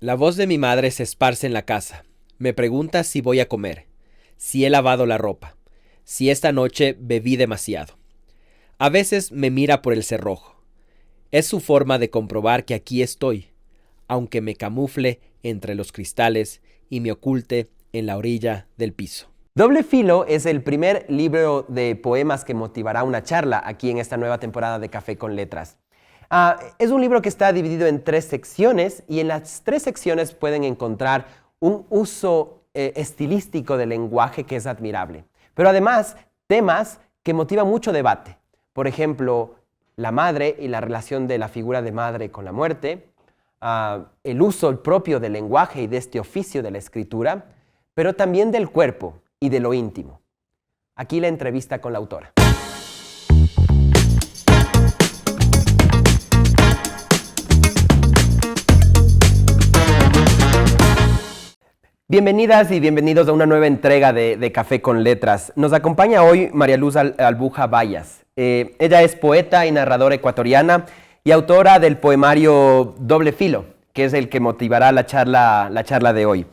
La voz de mi madre se esparce en la casa. Me pregunta si voy a comer, si he lavado la ropa, si esta noche bebí demasiado. A veces me mira por el cerrojo. Es su forma de comprobar que aquí estoy, aunque me camufle entre los cristales y me oculte en la orilla del piso. Doble Filo es el primer libro de poemas que motivará una charla aquí en esta nueva temporada de Café con Letras. Es un libro que está dividido en 3 secciones y en las 3 secciones pueden encontrar un uso estilístico del lenguaje que es admirable. Pero además, temas que motivan mucho debate. Por ejemplo, la madre y la relación de la figura de madre con la muerte, el uso propio del lenguaje y de este oficio de la escritura, pero también del cuerpo y de lo íntimo. Aquí la entrevista con la autora. Bienvenidas y bienvenidos a una nueva entrega de Café con Letras. Nos acompaña hoy María Luz Albuja Bayas. Ella es poeta y narradora ecuatoriana y autora del poemario Doble Filo, que es el que motivará la charla de hoy.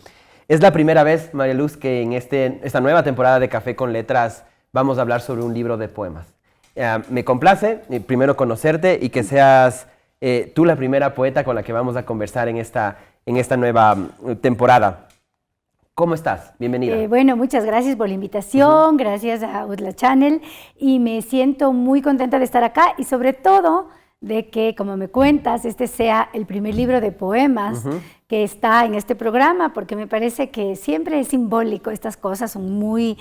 Es la primera vez, María Luz, que en esta nueva temporada de Café con Letras vamos a hablar sobre un libro de poemas. Me complace primero conocerte y que seas tú la primera poeta con la que vamos a conversar en esta nueva temporada. ¿Cómo estás? Bienvenida. Bueno, muchas gracias por la invitación, gracias a UDLA Channel y me siento muy contenta de estar acá y sobre todo de que, como me cuentas, este sea el primer libro de poemas que está en este programa, porque me parece que siempre es simbólico, estas cosas son muy,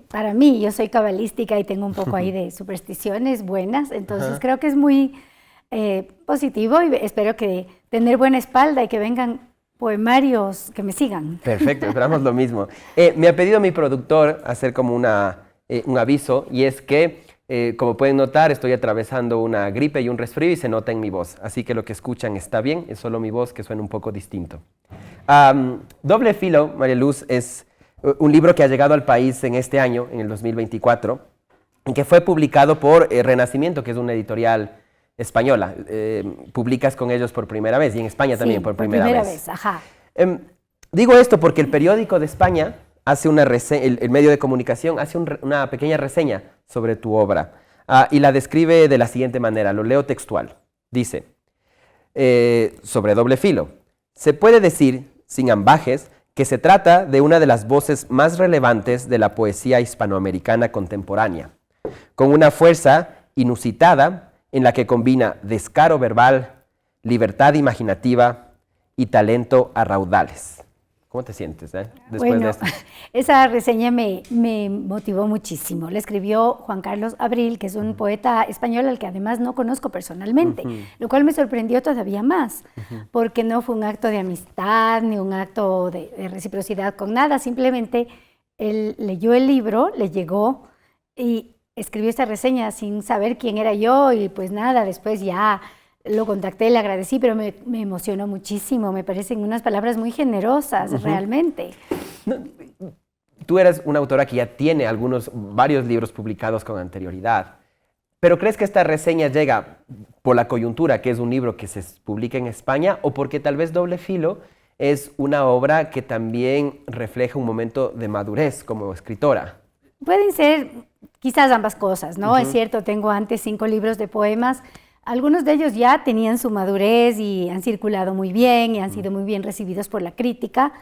para mí, yo soy cabalística y tengo un poco ahí de supersticiones buenas, entonces creo que es muy positivo y espero que tener buena espalda y que vengan poemarios que me sigan. Perfecto, esperamos lo mismo. Me ha pedido mi productor hacer como un aviso y es que como pueden notar, estoy atravesando una gripe y un resfrío y se nota en mi voz. Así que lo que escuchan está bien, es solo mi voz que suena un poco distinto. Doble Filo, María Luz, es un libro que ha llegado al país en este año, en el 2024, y que fue publicado por Renacimiento, que es una editorial española. Publicas con ellos por primera vez y en España también por primera vez. Ajá. Digo esto porque el periódico de España hace una reseña, el medio de comunicación hace una pequeña reseña sobre tu obra y la describe de la siguiente manera, lo leo textual. Dice, sobre Doble Filo, se puede decir, sin ambajes, que se trata de una de las voces más relevantes de la poesía hispanoamericana contemporánea, con una fuerza inusitada en la que combina descaro verbal, libertad imaginativa y talento a raudales. ¿Cómo te sientes después de esto? Esa reseña me motivó muchísimo. La escribió Juan Carlos Abril, que es un poeta español al que además no conozco personalmente, lo cual me sorprendió todavía más, porque no fue un acto de amistad ni un acto de reciprocidad con nada, simplemente él leyó el libro, le llegó y escribió esta reseña sin saber quién era yo y pues nada, después ya lo contacté, le agradecí, pero me emocionó muchísimo, me parecen unas palabras muy generosas, realmente. No, tú eres una autora que ya tiene varios libros publicados con anterioridad, pero ¿crees que esta reseña llega por la coyuntura, que es un libro que se publica en España, o porque tal vez Doble Filo es una obra que también refleja un momento de madurez como escritora? Pueden ser quizás ambas cosas, ¿no? Es cierto, tengo antes 5 libros de poemas. Algunos de ellos ya tenían su madurez y han circulado muy bien y han sido muy bien recibidos por la crítica,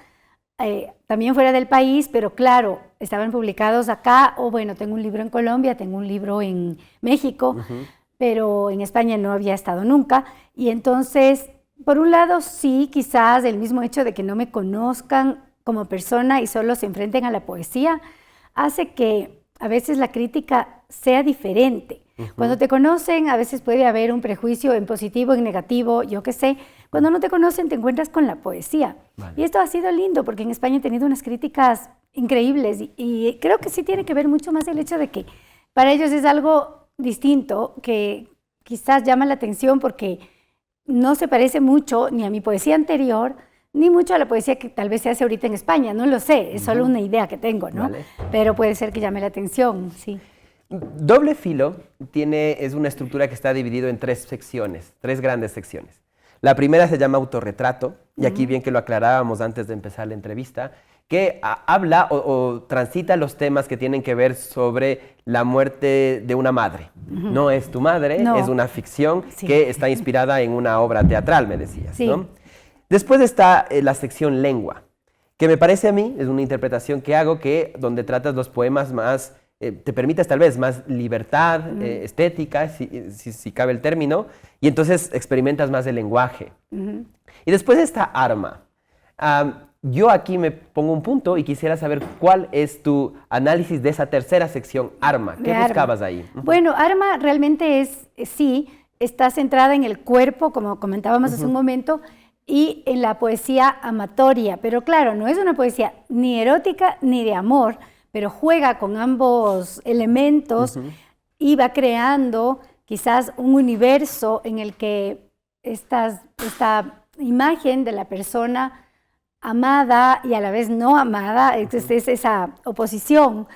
también fuera del país, pero claro, estaban publicados acá, o bueno, tengo un libro en Colombia, tengo un libro en México, pero en España no había estado nunca, y entonces, por un lado, sí, quizás el mismo hecho de que no me conozcan como persona y solo se enfrenten a la poesía, hace que a veces la crítica sea diferente. Cuando te conocen, a veces puede haber un prejuicio en positivo, en negativo, yo qué sé. Cuando no te conocen, te encuentras con la poesía. Vale. Y esto ha sido lindo, porque en España he tenido unas críticas increíbles y creo que sí tiene que ver mucho más el hecho de que para ellos es algo distinto, que quizás llama la atención porque no se parece mucho ni a mi poesía anterior, ni mucho a la poesía que tal vez se hace ahorita en España. No lo sé, es solo una idea que tengo, ¿no? Vale. Pero puede ser que llame la atención, sí. Doble Filo es una estructura que está dividida en 3 secciones, 3 grandes secciones. La primera se llama Autorretrato, y aquí bien que lo aclarábamos antes de empezar la entrevista, que habla o transita los temas que tienen que ver sobre la muerte de una madre. No es tu madre, No. es una ficción Sí. que está inspirada en una obra teatral, me decías, Sí. ¿no? Después está la sección lengua, que me parece a mí, es una interpretación que hago, que donde tratas los poemas más, te permites tal vez más libertad estética, si cabe el término, y entonces experimentas más el lenguaje. Y después está arma. Yo aquí me pongo un punto y quisiera saber cuál es tu análisis de esa tercera sección, arma. ¿Qué De buscabas Arma. ahí? Bueno, Arma realmente sí, está centrada en el cuerpo, como comentábamos hace un momento, y en la poesía amatoria. Pero claro, no es una poesía ni erótica ni de amor, pero juega con ambos elementos y va creando quizás un universo en el que esta imagen de la persona amada y a la vez no amada, entonces es esa oposición,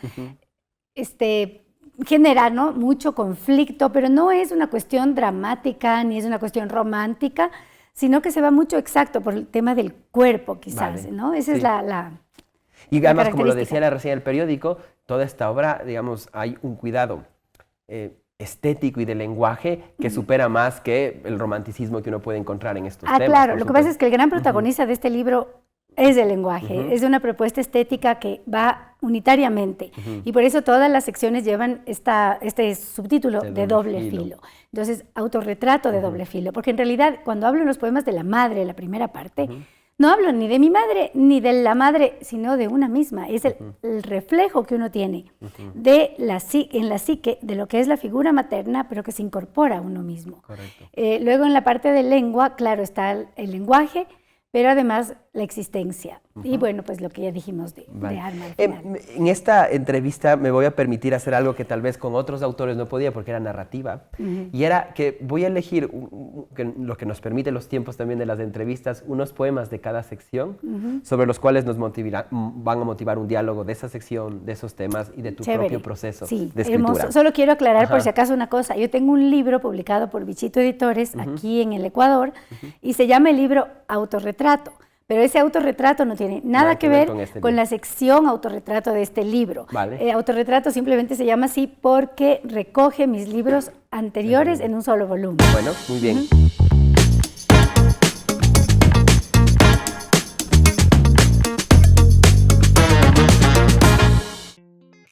genera, ¿no?, mucho conflicto, pero no es una cuestión dramática ni es una cuestión romántica, sino que se va mucho exacto por el tema del cuerpo, quizás, Vale. ¿no? Esa Sí. es la Y además, como lo característica. decía la reseña del periódico, toda esta obra, digamos, hay un cuidado estético y de lenguaje que supera más que el romanticismo que uno puede encontrar en estos temas. Claro, por lo que pasa es supuesto. que el gran protagonista de este libro es el lenguaje, es una propuesta estética que va unitariamente y por eso todas las secciones llevan este subtítulo de doble filo. Entonces, autorretrato de doble filo, porque en realidad cuando hablo en los poemas de la madre, la primera parte, no hablo ni de mi madre ni de la madre, sino de una misma. Es el reflejo que uno tiene de en la psique de lo que es la figura materna, pero que se incorpora a uno mismo. Correcto. Luego en la parte de lengua, claro, está el lenguaje, pero además la existencia. Y bueno, pues lo que ya dijimos de Arma. Al final. En esta entrevista me voy a permitir hacer algo que tal vez con otros autores no podía porque era narrativa. Y era que voy a elegir, lo que nos permite los tiempos también de las entrevistas, unos poemas de cada sección sobre los cuales nos van a motivar un diálogo de esa sección, de esos temas y de tu Chévere. propio proceso Sí, de escritura. hermoso. Solo quiero aclarar por Ajá. si acaso una cosa. Yo tengo un libro publicado por Bichito Editores aquí en el Ecuador y se llama el libro Autorretrato. Pero ese autorretrato no tiene nada que ver con la sección autorretrato de este libro. Vale. Autorretrato simplemente se llama así porque recoge mis libros anteriores en un solo volumen. Bueno, muy bien.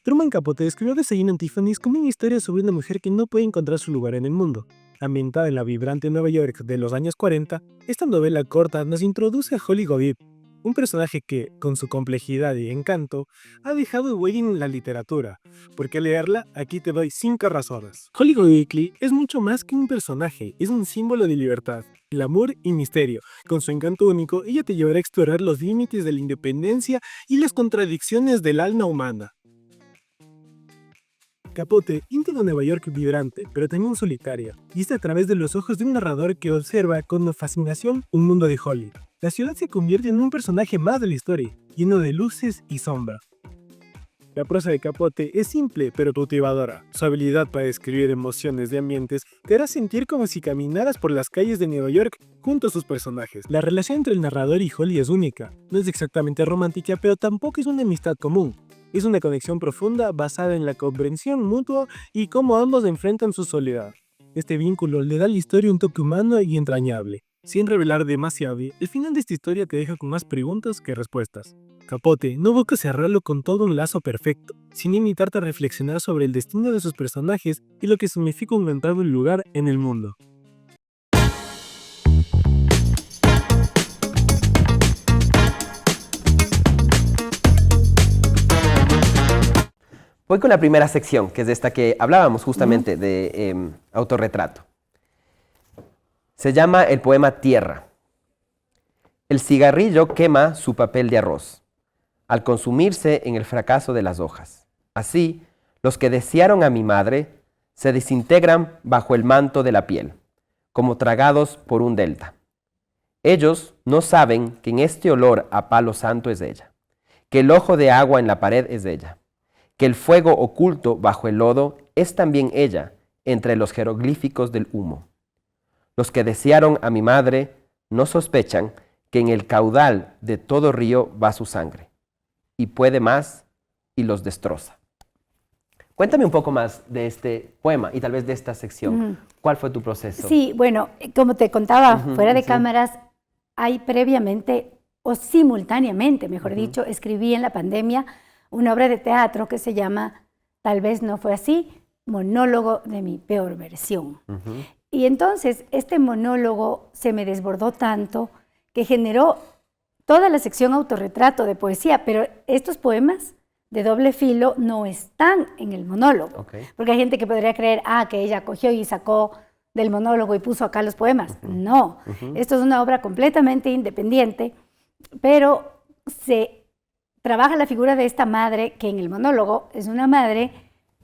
Truman Capote escribió Desayuno en Tiffany's como una historia sobre una mujer que no puede encontrar su lugar en el mundo. Ambientada en la vibrante Nueva York de los años 40, esta novela corta nos introduce a Holly Gottlieb, un personaje que, con su complejidad y encanto, ha dejado huella en la literatura. ¿Por qué leerla? Aquí te doy 5 razones. Holly Gottlieb es mucho más que un personaje, es un símbolo de libertad, glamour y misterio. Con su encanto único, ella te llevará a explorar los límites de la independencia y las contradicciones del alma humana. Capote pinta una Nueva York vibrante, pero también solitaria, y es a través de los ojos de un narrador que observa con fascinación un mundo de Holly. La ciudad se convierte en un personaje más de la historia, lleno de luces y sombra. La prosa de Capote es simple pero cautivadora. Su habilidad para describir emociones de ambientes te hará sentir como si caminaras por las calles de Nueva York junto a sus personajes. La relación entre el narrador y Holly es única. No es exactamente romántica, pero tampoco es una amistad común. Es una conexión profunda basada en la comprensión mutua y cómo ambos enfrentan su soledad. Este vínculo le da a la historia un toque humano y entrañable. Sin revelar demasiado, el final de esta historia te deja con más preguntas que respuestas. Capote no busca cerrarlo con todo un lazo perfecto, sin invitarte a reflexionar sobre el destino de sus personajes y lo que significa encontrar un lugar en el mundo. Voy con la primera sección, que es de esta que hablábamos justamente, de autorretrato. Se llama el poema Tierra. El cigarrillo quema su papel de arroz, al consumirse en el fracaso de las hojas. Así, los que desearon a mi madre se desintegran bajo el manto de la piel, como tragados por un delta. Ellos no saben que en este olor a palo santo es ella, que el ojo de agua en la pared es ella, que el fuego oculto bajo el lodo es también ella entre los jeroglíficos del humo. Los que desearon a mi madre no sospechan que en el caudal de todo río va su sangre, y puede más y los destroza. Cuéntame un poco más de este poema y tal vez de esta sección. ¿Cuál fue tu proceso? Sí, bueno, como te contaba, fuera de cámaras, hay previamente, o simultáneamente, mejor dicho, escribí en la pandemia una obra de teatro que se llama Tal vez no fue así, monólogo de mi peor versión. Y entonces este monólogo se me desbordó tanto que generó toda la sección autorretrato de poesía, pero estos poemas de doble filo no están en el monólogo, porque hay gente que podría creer, que ella cogió y sacó del monólogo y puso acá los poemas. No, esto es una obra completamente independiente, pero se trabaja la figura de esta madre que en el monólogo es una madre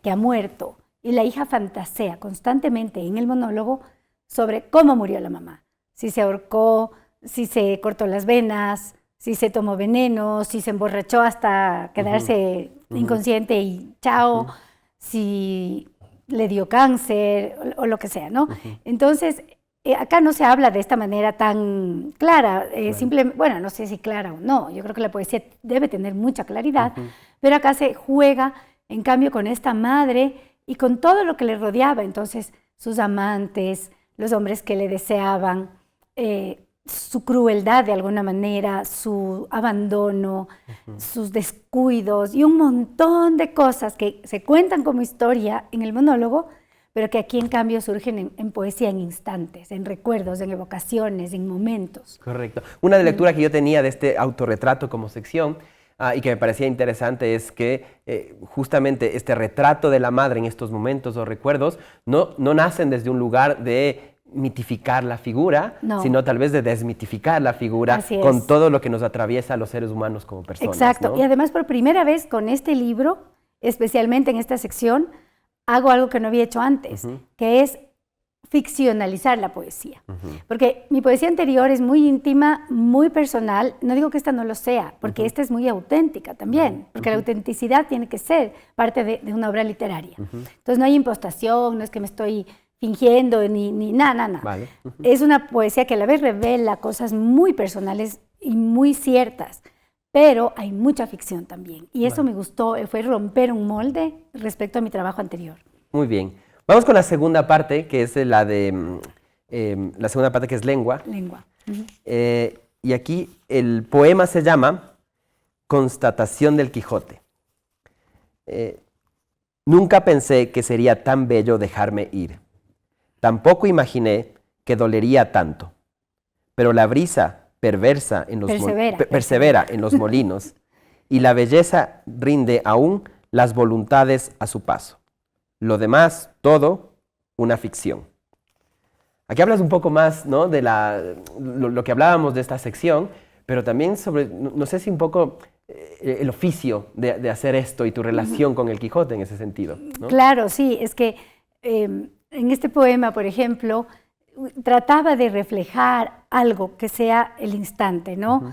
que ha muerto y la hija fantasea constantemente en el monólogo sobre cómo murió la mamá, si se ahorcó, si se cortó las venas, si se tomó veneno, si se emborrachó hasta quedarse inconsciente y chao, si le dio cáncer o lo que sea, ¿no? Entonces, acá no se habla de esta manera tan clara, simplemente, bueno, no sé si clara o no, yo creo que la poesía debe tener mucha claridad, pero acá se juega, en cambio, con esta madre y con todo lo que le rodeaba, entonces, sus amantes, los hombres que le deseaban, su crueldad de alguna manera, su abandono, sus descuidos y un montón de cosas que se cuentan como historia en el monólogo, pero que aquí en cambio surgen en poesía en instantes, en recuerdos, en evocaciones, en momentos. Correcto. Una de lectura que yo tenía de este autorretrato como sección y que me parecía interesante es que justamente este retrato de la madre en estos momentos o recuerdos no nacen desde un lugar de mitificar la figura, sino tal vez de desmitificar la figura con todo lo que nos atraviesa a los seres humanos como personas. Exacto, ¿no? Y además por primera vez con este libro, especialmente en esta sección, hago algo que no había hecho antes, que es ficcionalizar la poesía. Porque mi poesía anterior es muy íntima, muy personal, no digo que esta no lo sea, porque esta es muy auténtica también, porque la autenticidad tiene que ser parte de una obra literaria. Entonces no hay impostación, no es que me estoy fingiendo, ni nada. Vale. Es una poesía que a la vez revela cosas muy personales y muy ciertas, pero hay mucha ficción también. Y eso me gustó, fue romper un molde respecto a mi trabajo anterior. Muy bien. Vamos con la segunda parte, que es la de la segunda parte, que es lengua. Lengua. Y aquí el poema se llama Constatación del Quijote. Nunca pensé que sería tan bello dejarme ir. Tampoco imaginé que dolería tanto. Pero la brisa persevera en los molinos y la belleza rinde aún las voluntades a su paso. Lo demás, todo, una ficción. Aquí hablas un poco más, ¿no?, de lo que hablábamos de esta sección, pero también sobre, no sé si un poco el oficio de hacer esto y tu relación con el Quijote en ese sentido, ¿no? Claro, sí, es que en este poema, por ejemplo, trataba de reflejar algo que sea el instante, ¿no?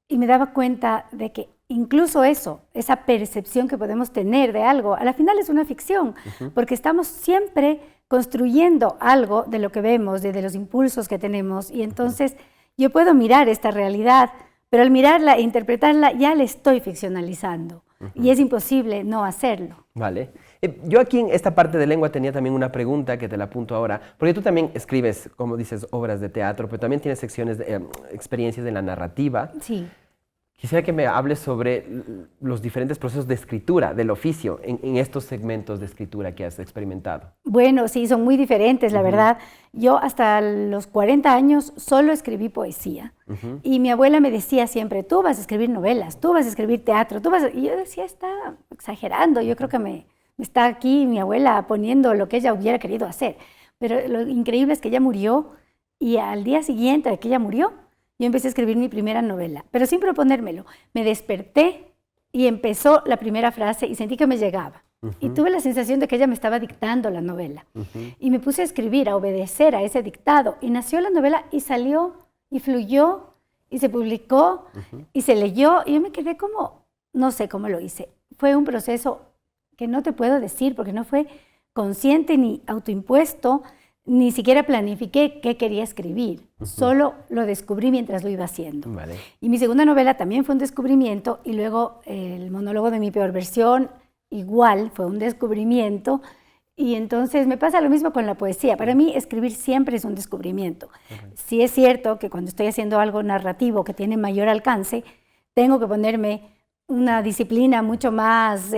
Y me daba cuenta de que incluso eso, esa percepción que podemos tener de algo, a la final es una ficción, porque estamos siempre construyendo algo de lo que vemos, de los impulsos que tenemos, y entonces yo puedo mirar esta realidad, pero al mirarla e interpretarla ya la estoy ficcionalizando, y es imposible no hacerlo. Vale. Yo aquí en esta parte de lengua tenía también una pregunta que te la apunto ahora, porque tú también escribes, como dices, obras de teatro, pero también tienes secciones, experiencias en la narrativa. Sí. Quisiera que me hables sobre los diferentes procesos de escritura, del oficio, en estos segmentos de escritura que has experimentado. Bueno, sí, son muy diferentes, la verdad. Yo hasta los 40 años solo escribí poesía. Y mi abuela me decía siempre, tú vas a escribir novelas, tú vas a escribir teatro, tú vas a... Y yo decía, está exagerando, yo creo que me está aquí mi abuela poniendo lo que ella hubiera querido hacer. Pero lo increíble es que ella murió y al día siguiente de que ella murió, yo empecé a escribir mi primera novela, pero sin proponérmelo. Me desperté y empezó la primera frase y sentí que me llegaba. Y tuve la sensación de que ella me estaba dictando la novela. Y me puse a escribir, a obedecer a ese dictado. Y nació la novela y salió y fluyó y se publicó y se leyó. Y yo me quedé como, no sé cómo lo hice. Fue un proceso que no te puedo decir porque no fue consciente ni autoimpuesto. ni siquiera planifiqué qué quería escribir, solo lo descubrí mientras lo iba haciendo. Vale. Y mi segunda novela también fue un descubrimiento, y luego el monólogo de mi peor versión igual fue un descubrimiento, y entonces me pasa lo mismo con la poesía. Para mí escribir siempre es un descubrimiento. Sí es cierto que cuando estoy haciendo algo narrativo que tiene mayor alcance, tengo que ponerme una disciplina mucho más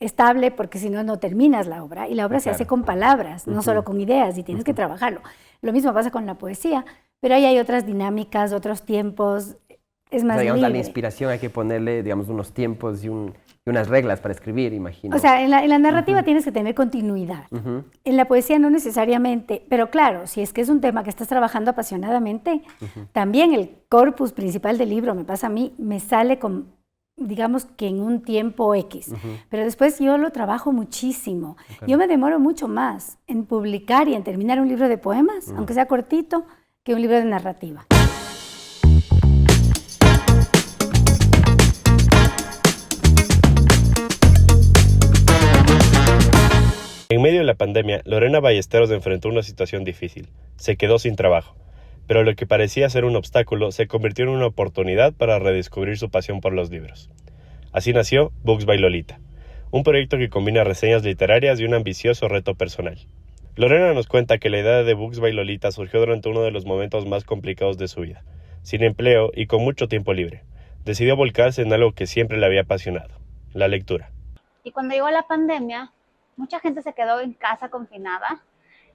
estable, porque si no, no terminas la obra. Y la obra se hace con palabras, no solo con ideas, y tienes que trabajarlo. Lo mismo pasa con la poesía, pero ahí hay otras dinámicas, otros tiempos, es más digamos, a la libre. inspiración hay que ponerle, digamos, unos tiempos y unas reglas para escribir, imagino. O sea, en la narrativa tienes que tener continuidad. En la poesía no necesariamente, pero claro, si es que es un tema que estás trabajando apasionadamente, también el corpus principal del libro, me pasa a mí, me sale con, digamos que en un tiempo X, pero después yo lo trabajo muchísimo. Yo me demoro mucho más en publicar y en terminar un libro de poemas, aunque sea cortito, que un libro de narrativa. En medio de la pandemia, Lorena Ballesteros enfrentó una situación difícil. Se quedó sin trabajo. Pero lo que parecía ser un obstáculo se convirtió en una oportunidad para redescubrir su pasión por los libros. Así nació Books by Lolita, un proyecto que combina reseñas literarias y un ambicioso reto personal. Lorena nos cuenta que la idea de Books by Lolita surgió durante uno de los momentos más complicados de su vida. Sin empleo y con mucho tiempo libre, decidió volcarse en algo que siempre le había apasionado, la lectura. Y cuando llegó la pandemia, mucha gente se quedó en casa confinada,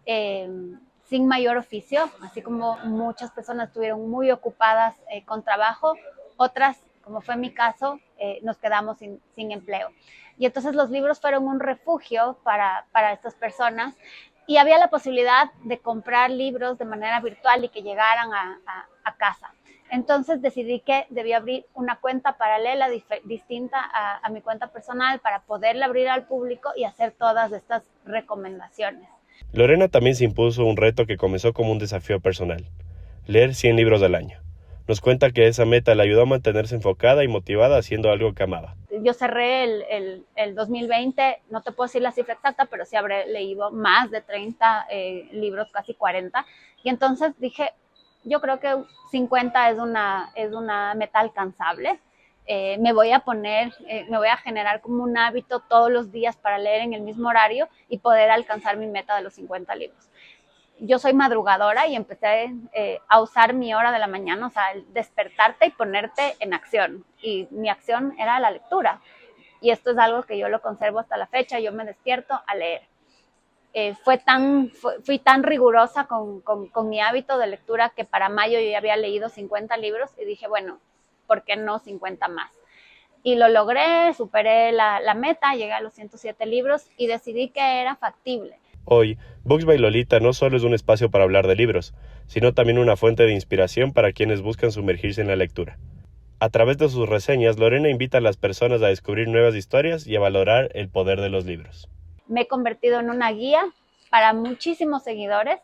sin mayor oficio, así como muchas personas estuvieron muy ocupadas con trabajo, otras, como fue mi caso, nos quedamos sin empleo. Y entonces los libros fueron un refugio para estas personas, y había la posibilidad de comprar libros de manera virtual y que llegaran a casa. Entonces decidí que debía abrir una cuenta paralela distinta a mi cuenta personal para poderla abrir al público y hacer todas estas recomendaciones. Lorena también se impuso un reto que comenzó como un desafío personal: leer 100 libros al año. Nos cuenta que esa meta le ayudó a mantenerse enfocada y motivada haciendo algo que amaba. Yo cerré el 2020, no te puedo decir la cifra exacta, pero sí habré leído más de 30 libros, casi 40. Y entonces dije, yo creo que 50 es una meta alcanzable. Me voy a generar como un hábito todos los días para leer en el mismo horario y poder alcanzar mi meta de los 50 libros. Yo soy madrugadora y empecé a usar mi hora de la mañana, o sea, el despertarte y ponerte en acción. Y mi acción era la lectura. Y esto es algo que yo lo conservo hasta la fecha. Yo me despierto a leer. Fui tan rigurosa con mi hábito de lectura que para mayo yo ya había leído 50 libros y dije, bueno, ¿por qué no 50 más? Y lo logré, superé la meta, llegué a los 107 libros y decidí que era factible. Hoy, Books by Lolita no solo es un espacio para hablar de libros, sino también una fuente de inspiración para quienes buscan sumergirse en la lectura. A través de sus reseñas, Lorena invita a las personas a descubrir nuevas historias y a valorar el poder de los libros. Me he convertido en una guía para muchísimos seguidores,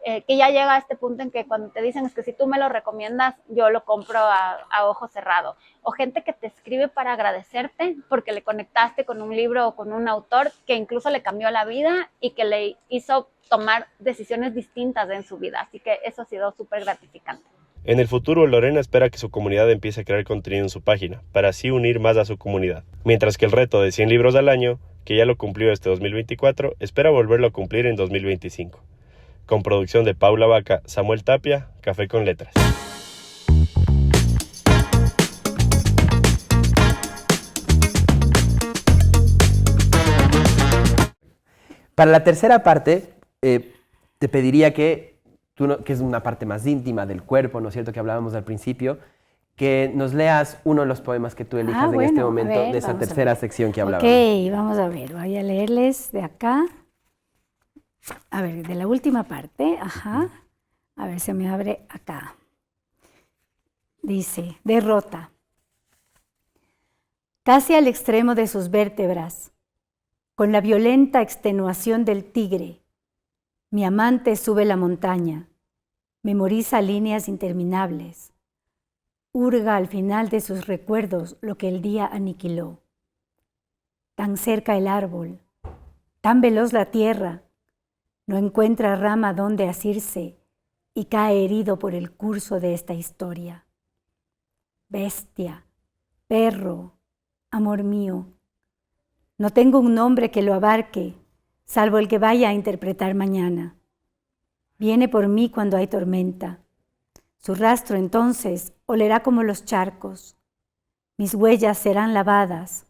que ya llega a este punto en que cuando te dicen es que si tú me lo recomiendas, yo lo compro a ojo cerrado. O gente que te escribe para agradecerte porque le conectaste con un libro o con un autor que incluso le cambió la vida y que le hizo tomar decisiones distintas en su vida. Así que eso ha sido súper gratificante. En el futuro, Lorena espera que su comunidad empiece a crear contenido en su página, para así unir más a su comunidad. Mientras que el reto de 100 libros al año, que ya lo cumplió este 2024, espera volverlo a cumplir en 2025. Con producción de Paula Vaca, Samuel Tapia, Café con Letras. Para la tercera parte, te pediría que es una parte más íntima del cuerpo, ¿no es cierto?, que hablábamos al principio, que nos leas uno de los poemas que tú elijas en este momento de esa tercera sección que hablábamos. Ok, vamos a ver, voy a leerles de acá. A ver, de la última parte, ajá. A ver, se me abre acá. Dice, derrota. Casi al extremo de sus vértebras, con la violenta extenuación del tigre, mi amante sube la montaña, memoriza líneas interminables, hurga al final de sus recuerdos lo que el día aniquiló. Tan cerca el árbol, tan veloz la tierra, no encuentra rama donde asirse y cae herido por el curso de esta historia. Bestia, perro, amor mío, no tengo un nombre que lo abarque, salvo el que vaya a interpretar mañana. Viene por mí cuando hay tormenta. Su rastro entonces olerá como los charcos. Mis huellas serán lavadas.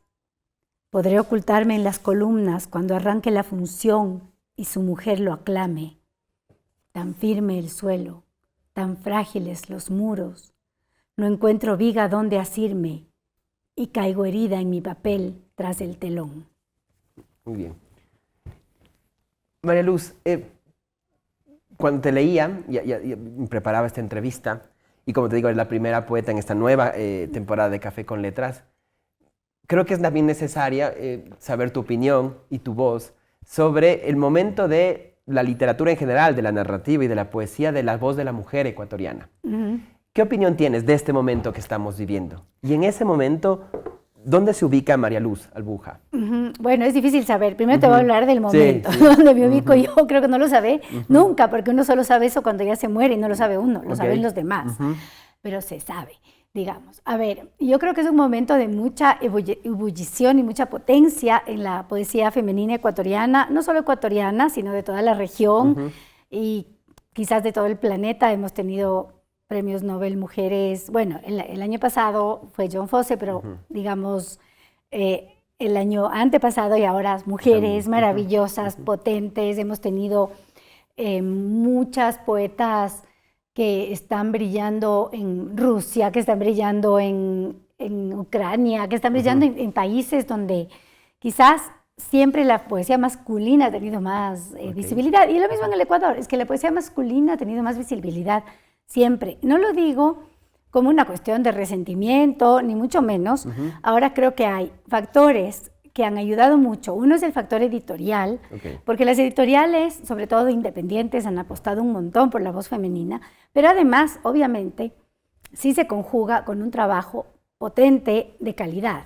Podré ocultarme en las columnas cuando arranque la función y su mujer lo aclame. Tan firme el suelo, tan frágiles los muros. No encuentro viga donde asirme y caigo herida en mi papel tras el telón. Muy bien. María Luz, cuando te leía, ya preparaba esta entrevista, y como te digo, es la primera poeta en esta nueva temporada de Café con Letras, creo que es también necesaria saber tu opinión y tu voz sobre el momento de la literatura en general, de la narrativa y de la poesía de la voz de la mujer ecuatoriana. ¿Qué opinión tienes de este momento que estamos viviendo? Y en ese momento, ¿dónde se ubica María Luz Albuja? Bueno, es difícil saber. Primero te voy a hablar del momento. Sí. Donde me ubico yo, creo que no lo sabe nunca, porque uno solo sabe eso cuando ya se muere y no lo sabe uno, lo saben los demás. Pero se sabe, digamos. A ver, yo creo que es un momento de mucha ebullición y mucha potencia en la poesía femenina ecuatoriana, no solo ecuatoriana, sino de toda la región y quizás de todo el planeta. Hemos tenido premios Nobel mujeres, bueno, el año pasado fue John Fosse, pero digamos el año antepasado y ahora mujeres maravillosas, potentes. Hemos tenido muchas poetas que están brillando en Rusia, que están brillando en Ucrania, que están brillando en países donde quizás siempre la poesía masculina ha tenido más visibilidad. Y lo mismo en el Ecuador, es que la poesía masculina ha tenido más visibilidad siempre. No lo digo como una cuestión de resentimiento, ni mucho menos. Ahora creo que hay factores que han ayudado mucho. Uno es el factor editorial, porque las editoriales, sobre todo independientes, han apostado un montón por la voz femenina, pero además, obviamente, sí se conjuga con un trabajo potente de calidad.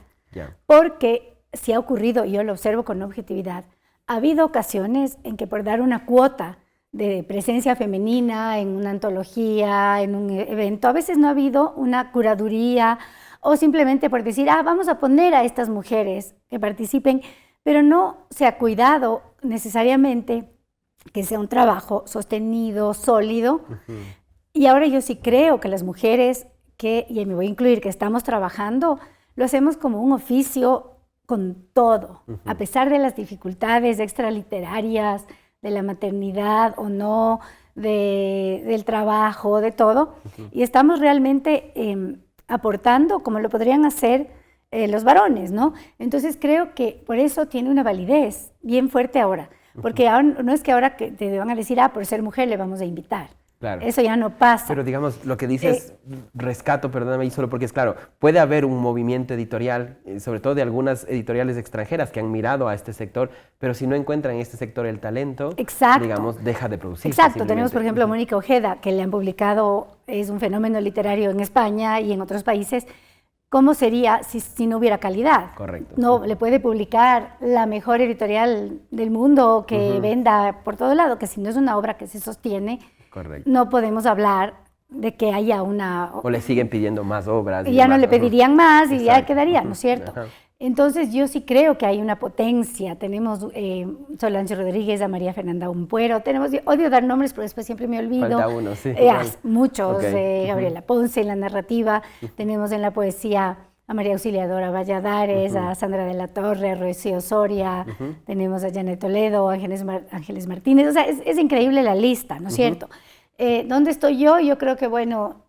Porque sí ha ocurrido, y yo lo observo con objetividad, ha habido ocasiones en que por dar una cuota de presencia femenina en una antología, en un evento, a veces no ha habido una curaduría o simplemente por decir, vamos a poner a estas mujeres que participen, pero no se ha cuidado necesariamente que sea un trabajo sostenido, sólido. Y ahora yo sí creo que las mujeres y me voy a incluir, que estamos trabajando, lo hacemos como un oficio con todo, a pesar de las dificultades extraliterarias, de la maternidad o no, del trabajo, de todo, y estamos realmente aportando como lo podrían hacer los varones, ¿no? Entonces creo que por eso tiene una validez bien fuerte ahora, porque ahora, no es que ahora que te van a decir, por ser mujer le vamos a invitar. Claro. Eso ya no pasa. Pero digamos, lo que dices, rescato, perdóname ahí solo porque es claro, puede haber un movimiento editorial, sobre todo de algunas editoriales extranjeras que han mirado a este sector, pero si no encuentran en este sector el talento, digamos, deja de producir. Exacto, tenemos por ejemplo a Mónica Ojeda, que le han publicado, es un fenómeno literario en España y en otros países. ¿Cómo sería si no hubiera calidad? Correcto. No, le puede publicar la mejor editorial del mundo que venda por todo lado, que si no es una obra que se sostiene, no podemos hablar de que haya una... O le siguen pidiendo más obras. Y ya no le pedirían más y ya quedaría, ¿no es cierto? Entonces yo sí creo que hay una potencia. Tenemos Solange Rodríguez, a María Fernanda Umpuero, odio dar nombres, pero después siempre me olvido. Falta uno, sí. Muchos, Gabriela Ponce en la narrativa, tenemos en la poesía a María Auxiliadora Valladares, a Sandra de la Torre, a Rocío Soria, tenemos a Janet Toledo, a Ángeles Martínez. O sea, es increíble la lista, ¿no es cierto? ¿Dónde estoy yo? Yo creo que, bueno,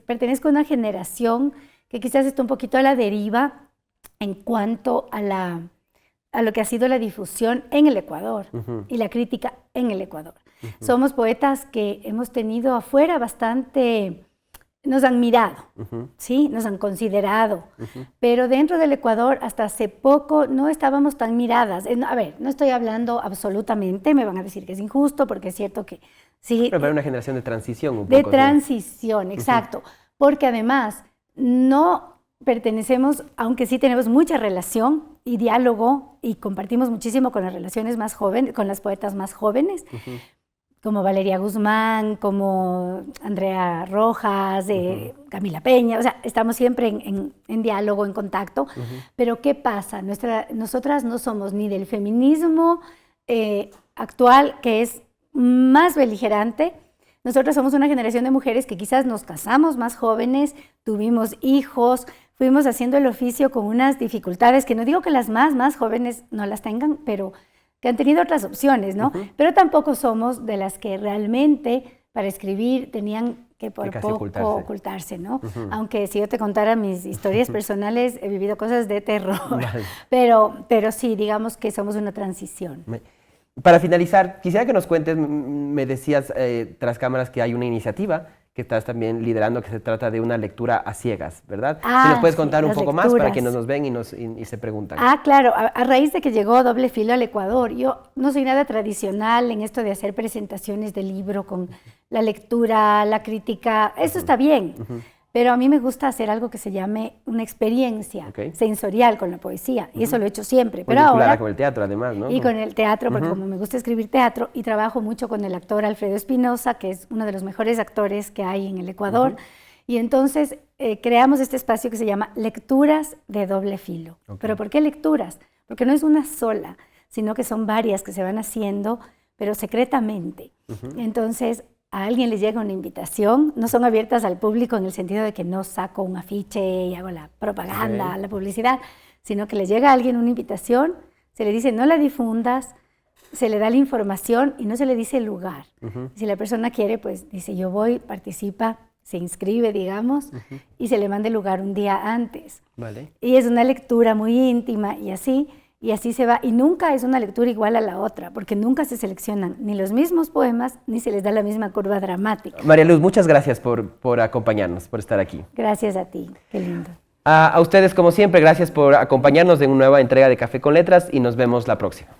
pertenezco a una generación que quizás está un poquito a la deriva en cuanto a lo que ha sido la difusión en el Ecuador y la crítica en el Ecuador. Somos poetas que hemos tenido afuera bastante... Nos han mirado, ¿sí? Nos han considerado, pero dentro del Ecuador hasta hace poco no estábamos tan miradas. A ver, no estoy hablando absolutamente, me van a decir que es injusto, porque es cierto que sí. Pero para una generación de transición un poco. De transición, exacto, porque además no pertenecemos, aunque sí tenemos mucha relación y diálogo y compartimos muchísimo con las relaciones más jóvenes, con las poetas más jóvenes, como Valeria Guzmán, como Andrea Rojas, Camila Peña, o sea, estamos siempre en diálogo, en contacto, pero ¿qué pasa? Nosotras no somos ni del feminismo actual, que es más beligerante. Nosotros somos una generación de mujeres que quizás nos casamos más jóvenes, tuvimos hijos, fuimos haciendo el oficio con unas dificultades que no digo que las más jóvenes no las tengan, pero que han tenido otras opciones, ¿no? Pero tampoco somos de las que realmente para escribir tenían que por poco ocultarse, ¿no? Aunque si yo te contara mis historias personales, he vivido cosas de terror, pero sí, digamos que somos una transición. Para finalizar, quisiera que nos cuentes, me decías tras cámaras que hay una iniciativa que estás también liderando, que se trata de una lectura a ciegas, ¿verdad? Si nos puedes contar un poco más para quienes nos ven y se preguntan. Claro, a raíz de que llegó Doble Filo al Ecuador, yo no soy nada tradicional en esto de hacer presentaciones de libro con la lectura, la crítica, eso está bien, pero a mí me gusta hacer algo que se llame una experiencia sensorial con la poesía, y eso lo he hecho siempre. Pero ahora con el teatro además, ¿no? Y con el teatro, porque como me gusta escribir teatro, y trabajo mucho con el actor Alfredo Espinosa, que es uno de los mejores actores que hay en el Ecuador, y entonces creamos este espacio que se llama Lecturas de Doble Filo. ¿Pero por qué lecturas? Porque no es una sola, sino que son varias que se van haciendo, pero secretamente. Entonces, a alguien le llega una invitación, no son abiertas al público en el sentido de que no saco un afiche y hago la propaganda, la publicidad, sino que le llega a alguien una invitación, se le dice no la difundas, se le da la información y no se le dice el lugar. Si la persona quiere, pues dice yo voy, participa, se inscribe, digamos, y se le manda el lugar un día antes. Y es una lectura muy íntima y así se va, y nunca es una lectura igual a la otra, porque nunca se seleccionan ni los mismos poemas, ni se les da la misma curva dramática. María Luz, muchas gracias por acompañarnos, por estar aquí. Gracias a ti, qué lindo. A ustedes, como siempre, gracias por acompañarnos en una nueva entrega de Café con Letras y nos vemos la próxima.